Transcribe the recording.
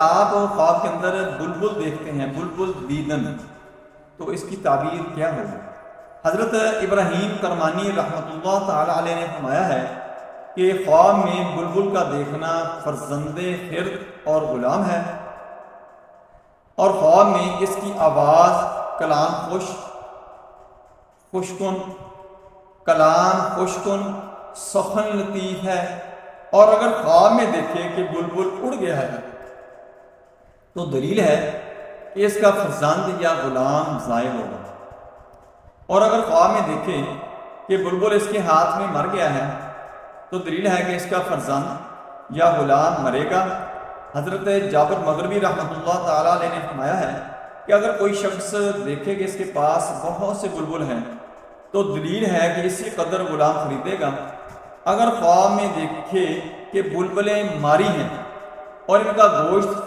آپ خواب کے اندر بلبل دیکھتے ہیں، بلبل دیدن، تو اس کی تعبیر کیا ہوگی؟ حضرت ابراہیم کرمانی رحمۃ اللہ تعالی علیہ نے فرمایا ہے کہ خواب میں بلبل کا دیکھنا فرزند خرد اور غلام ہے، اور خواب میں اس کی آواز کلام خوشکن سخن لطیف ہے، اور اگر خواب میں دیکھے کہ بلبل اڑ گیا ہے تو دلیل ہے کہ اس کا فرزند یا غلام ضائع ہوگا، اور اگر خواب میں دیکھے کہ بلبل اس کے ہاتھ میں مر گیا ہے تو دلیل ہے کہ اس کا فرزند یا غلام مرے گا۔ حضرت جابر مغربی رحمۃ اللہ تعالیٰ علیہ نے فرمایا ہے کہ اگر کوئی شخص دیکھے کہ اس کے پاس بہت سے بلبل ہیں تو دلیل ہے کہ اسی قدر غلام خریدے گا۔ اگر خواب میں دیکھے کہ بلبلیں ماری ہیں اور ان کا گوشت